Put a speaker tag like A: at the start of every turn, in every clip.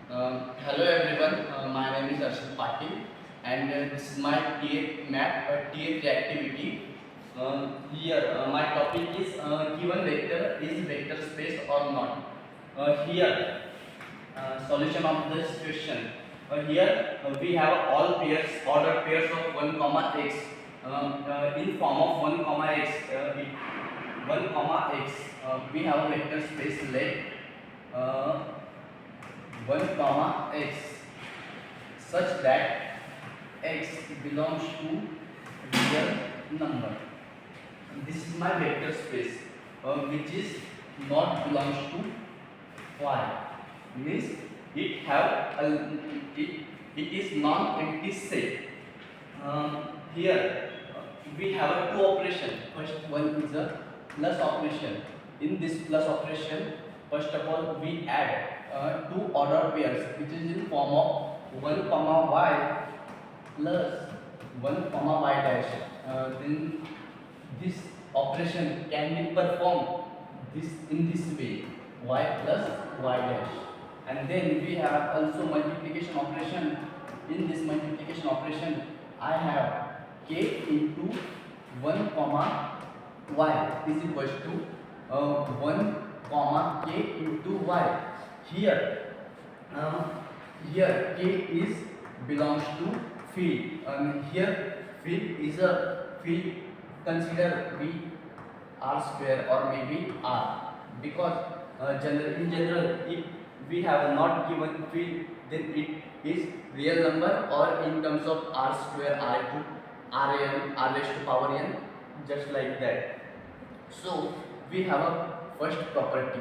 A: Hello everyone, my name is Arshad Patil and this is my T8 map, T8 activity. Here my topic is given vector is vector space or not. Here solution of this question. Here we have all pairs, ordered pairs of 1 comma x in form of 1 comma x. 1 comma x we have a vector space let uh, 1 comma x such that x belongs to real number. This is my vector space which is not belongs to y, means it is non-empty set. Here we have a two operation. First one is a plus operation. In this plus operation, first of all we add two order pairs which is in form of 1 comma y plus 1 comma y dash. Then this operation can be performed this in this way, y plus y dash. And then we have also multiplication operation. In this multiplication operation I have k into 1 comma y is equals to 1 comma k into y. Here here k is belongs to field, and here field is a field, consider we r square or maybe r, because in general if we have not given field then it is real number, or in terms of r square, r to rn, r raised to power n, just like that. So we have a first property.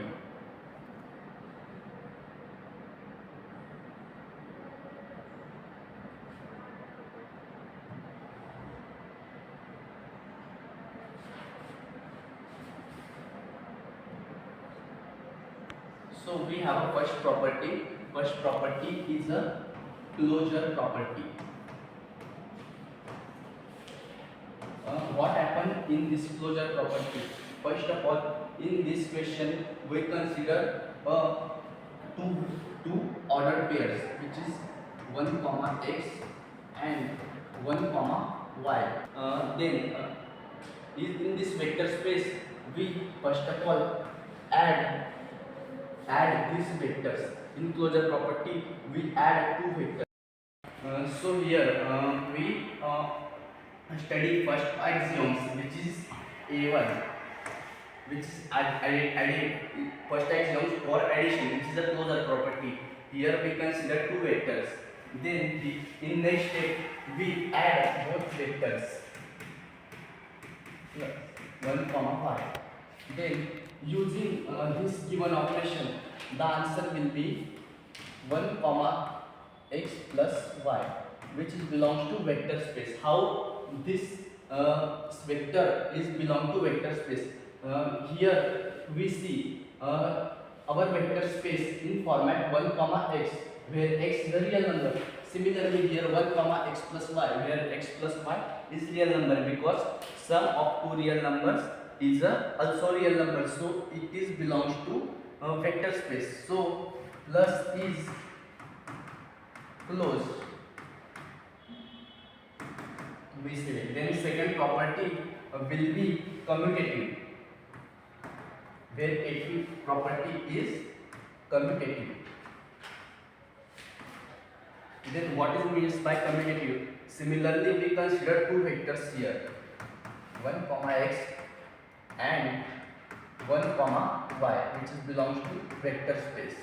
A: So we have a first property. First property is a closure property. What happened in this closure property? First of all, in this question we consider two ordered pairs, which is 1 comma x and 1 comma y. Then in this vector space we first of all add these vectors. In closure property we add two vectors. So here we study first axioms, which is a1, which is added first axioms for addition, which is a closure property. Here we consider two vectors. Then in next step we add both vectors, 1 comma y. Then using this given operation, the answer will be 1 comma x plus y, which is belongs to vector space. How this vector is belong to vector space? Here we see our vector space in format 1 comma x, where x is a real number. Similarly here 1 comma x plus y, where x plus y is real number, because sum of two real numbers is also real number, so it is belongs to vector space. So plus is closed, we say. Then second property will be commutative, where active property is commutative. Then what is means by commutative? Similarly we consider two vectors here, 1 comma x and 1 comma y, which is belongs to vector space.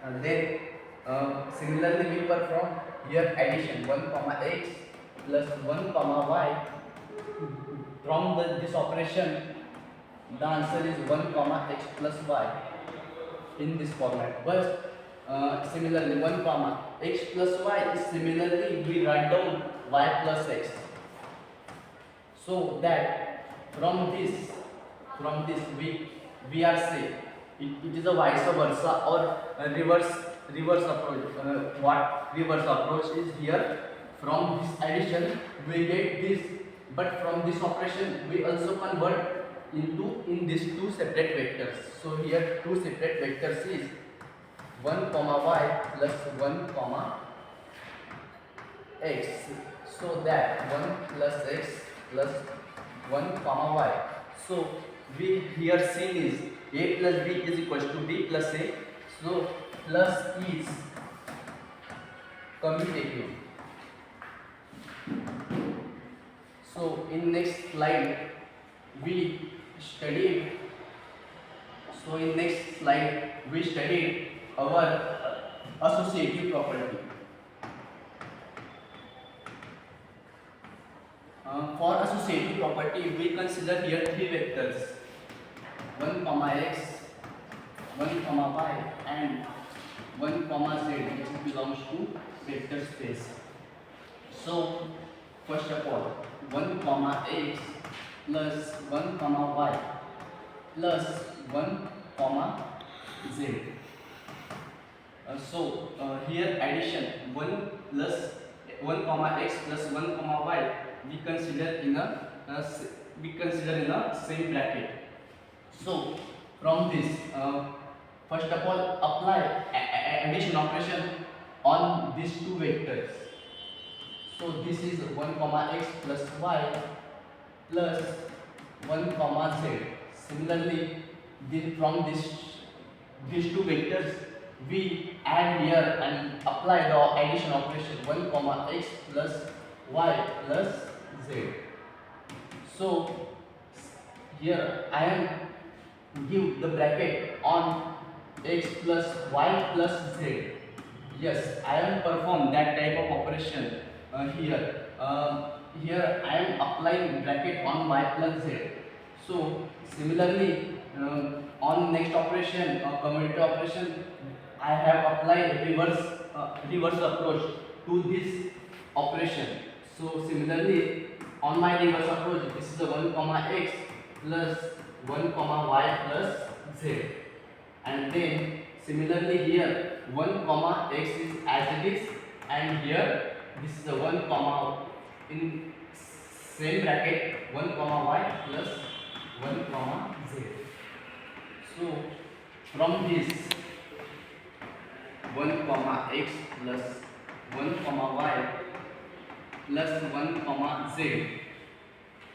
A: And then similarly we perform here addition, 1 comma x plus 1 comma y. From this operation the answer is 1 comma x plus y in this format. But similarly 1 comma x plus y is similarly we write down y plus x, so that from this we are say it is a vice versa or a reverse approach. What reverse approach is? Here from this addition we get this, but from this operation we also convert into in these two separate vectors. So here two separate vectors is 1 comma y plus 1 comma x, so that 1 plus x plus 1 comma y. So we here seen is a plus b is equals to b plus a, so plus is commutative. So in next slide we studied our associative property. For associative property, we consider here three vectors: 1 comma x, 1 comma y, and 1 comma z, which belongs to vector space. So first of all, 1 comma x plus 1 comma y plus 1 comma z. Here addition 1 plus 1 comma x plus 1 comma y we consider in a same bracket. So from this, first of all, apply addition operation on these two vectors. So this is 1 comma x plus y plus 1 comma z. Similarly, from these two vectors we add here and apply the addition operation: 1 comma x plus y plus z. So here I am give the bracket on x plus y plus z. Yes, I am perform that type of operation here. Here I am applying bracket on y plus z. So similarly, on next operation, commutative operation, I have applied reverse approach to this operation. So similarly, on my reverse approach, this is the 1 comma x plus 1 comma y plus z, and then similarly here 1 comma x is as it is, and here this is the 1 comma in same bracket 1 comma y plus 1 comma z. So from this 1 comma x plus 1 comma y plus 1 comma z,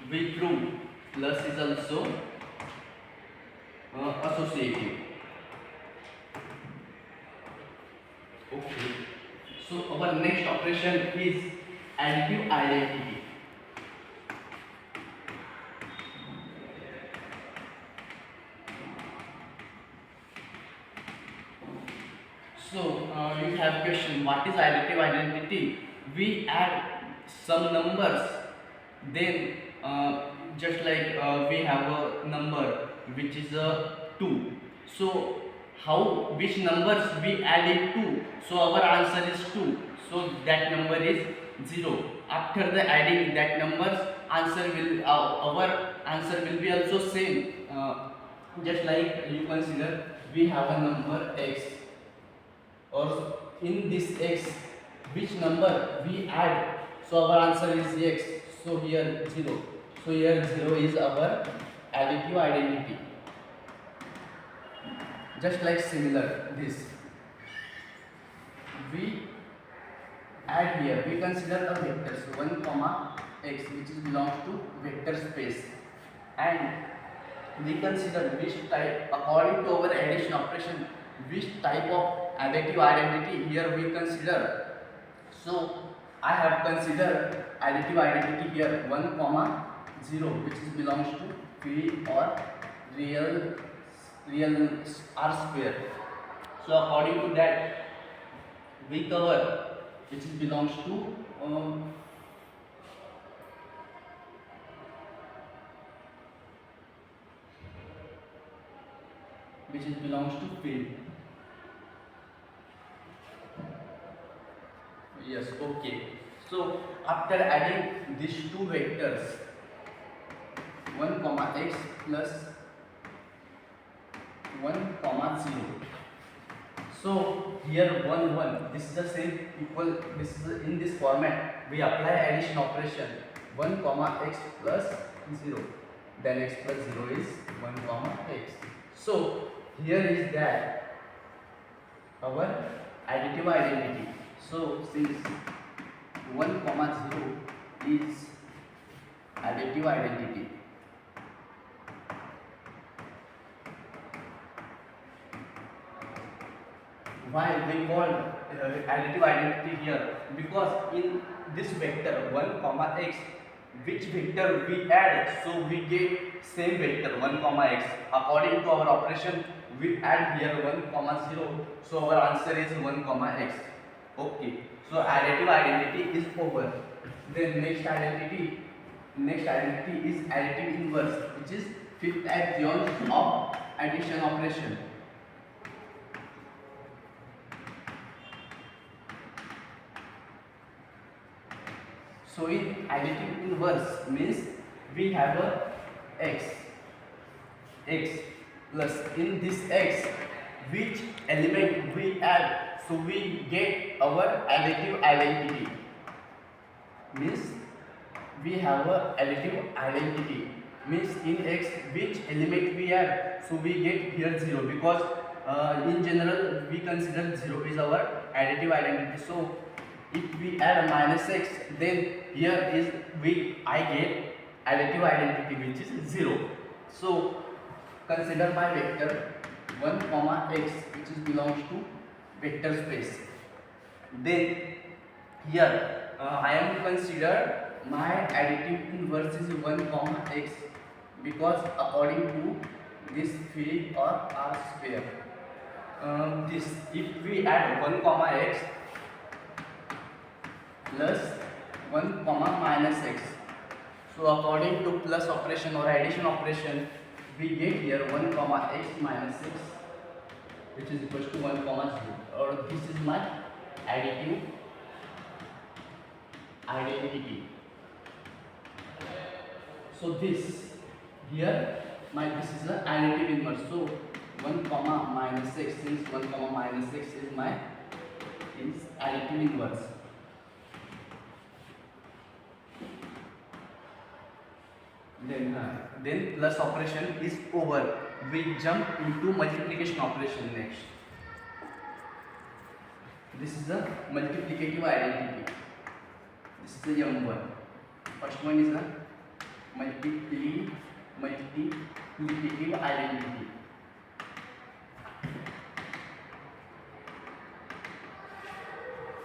A: we prove plus is also associative. Okay. So our next operation is additive identity. So you have question, what is additive identity? We add some numbers, then just like we have a number which is a 2. So how, which numbers we add it to? So our answer is 2. So that number is 0. After the adding that numbers, answer will our answer will be also same. Just like you consider we have a number x, or in this x which number we add, so our answer is x. So here 0. So here 0 is our additive identity. Just like similar this, we add here, we consider a vector, so 1 comma x, which is belongs to vector space, and we consider which type, according to our addition operation, which type of additive identity here we consider. So I have considered additive identity here 1 comma 0, which is belongs to p or real r square. So according to that we cover which belongs to which is belongs to field. Yes, okay. So after adding these two vectors 1 comma x plus 1 comma 0. So here 1 1, this is the same equal, this is in this format we apply addition operation 1 comma x plus 0, then x plus 0 is 1 comma x. So here is that our additive identity. So since 1 comma 0 is additive identity, why we call additive identity here? Because in this vector 1 comma x, which vector we add, so we get same vector 1 comma x. According to our operation, we add here 1 comma 0, so our answer is 1 comma x. Okay, so additive identity is over. Then next identity is additive inverse, which is fifth axiom of addition operation. So in additive inverse means we have a x plus in this x which element we add, so we get our additive identity. Means we have a additive identity, means in x which element we add, so we get here 0, because in general we consider 0 is our additive identity. So if we add minus x, then here is I get additive identity which is 0. So consider my vector 1 comma x, which is belongs to vector space. Then here I am consider my additive inverse is 1 comma x, because according to this field or R square, this if we add 1 comma x plus 1 comma minus x, so according to plus operation or addition operation, we get here 1 comma x minus x, which is equals to 1 comma 0, or this is my additive identity. So this here this is the additive inverse. So 1 comma minus x, since 1 comma minus x is my additive inverse. Then plus operation is over. We jump into multiplication operation next. This is the multiplicative identity. This is the M1. First one is the multiplicative identity.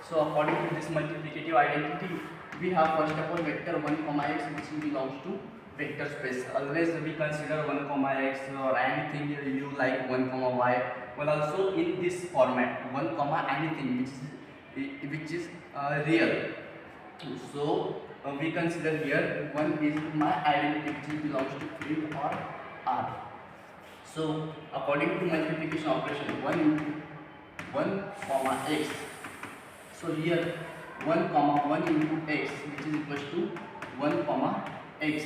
A: So according to this multiplicative identity, we have first of all vector 1 comma x, which belongs to vector space. Always we consider 1 comma x or anything you like 1 comma y. Well, also in this format 1 comma anything which is real. So we consider here 1 is my identity which belongs to field or R. So according to multiplication operation 1 into 1 comma x. So here 1 comma 1 into x, which is equals to 1 comma x.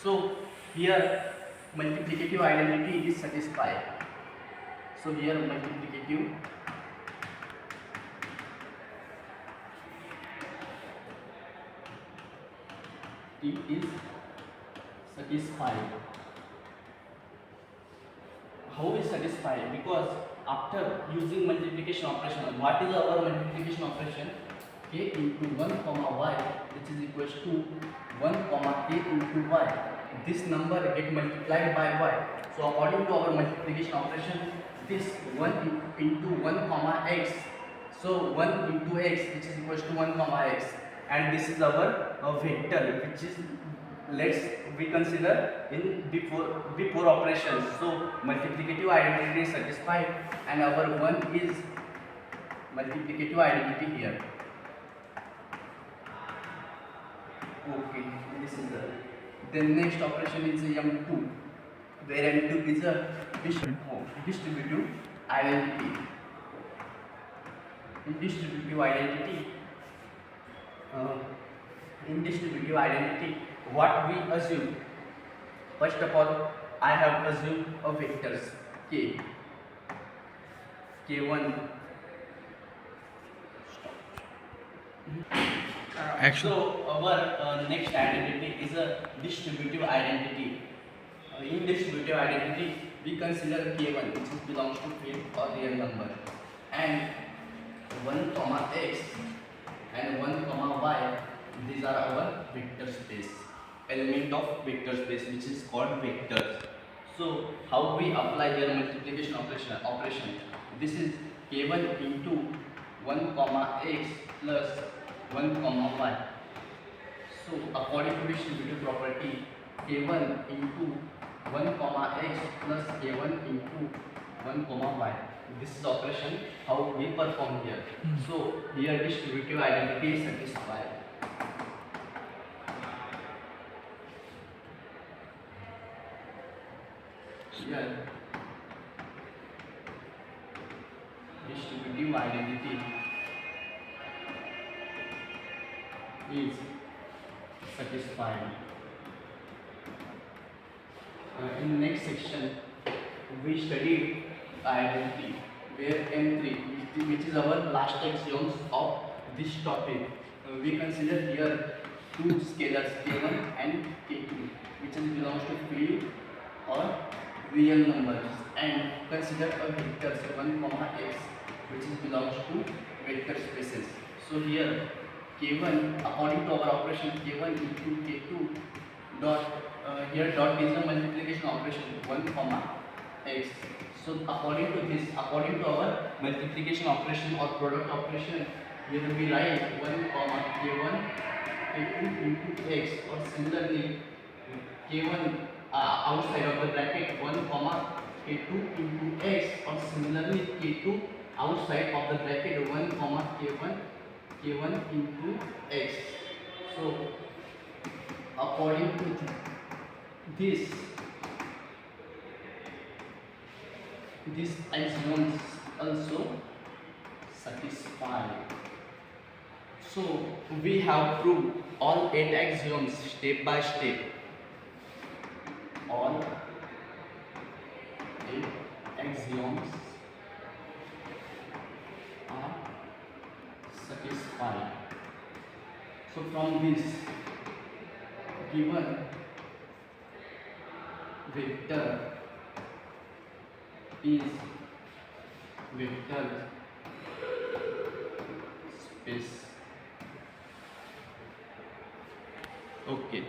A: So here multiplicative identity is satisfied. So here multiplicative is satisfied. How is satisfied? Because after using multiplication operation, what is our multiplication operation? K into 1 comma y, which is equals to 1 comma k into y. This number get multiplied by y. So according to our multiplication operation, this 1 into 1 comma x, so 1 into x, which is equals to 1 comma x, and this is our vector, which is we consider in before operations. So multiplicative identity is satisfied, and our 1 is multiplicative identity here. Okay, this is the next operation is M2, where M2 is a distributive identity. In distributive identity, what we assume? First of all, I have assumed a vectors k, k1. So our next identity is a distributive identity. In distributive identity, we consider k1, which belongs to field or real number, and x and 1 comma y, these are our vector space, element of vector space, which is called vectors. So how we apply their multiplication operation? This is k1 into 1 comma x plus 1 comma y. So according to distributive property, k1 into 1 comma x plus k1 into 1 comma y. This is operation how we perform here. So here distributive identity is satisfied. Here distributive identity is satisfied. In next section, we studied identity, where M3, which is our last axioms of this topic. We consider here two scalars K1 and K2, which is belongs to field or real numbers, and consider a vector, so 1 comma x, which is belongs to vector spaces. So here K1, according to our operation K1 into K2 dot, here dot is the multiplication operation 1 comma x. So according to this, according to our multiplication operation or product operation, here we write 1 comma K1 K2 into x, or similarly K1 outside of the bracket 1 comma K2 into x, or similarly K2 outside of the bracket 1 comma K1 into x. So according to this axioms also satisfy. So we have proved all 8 axioms step by step. All 8 axioms are satisfied. So from this, given vector is vector space. Okay.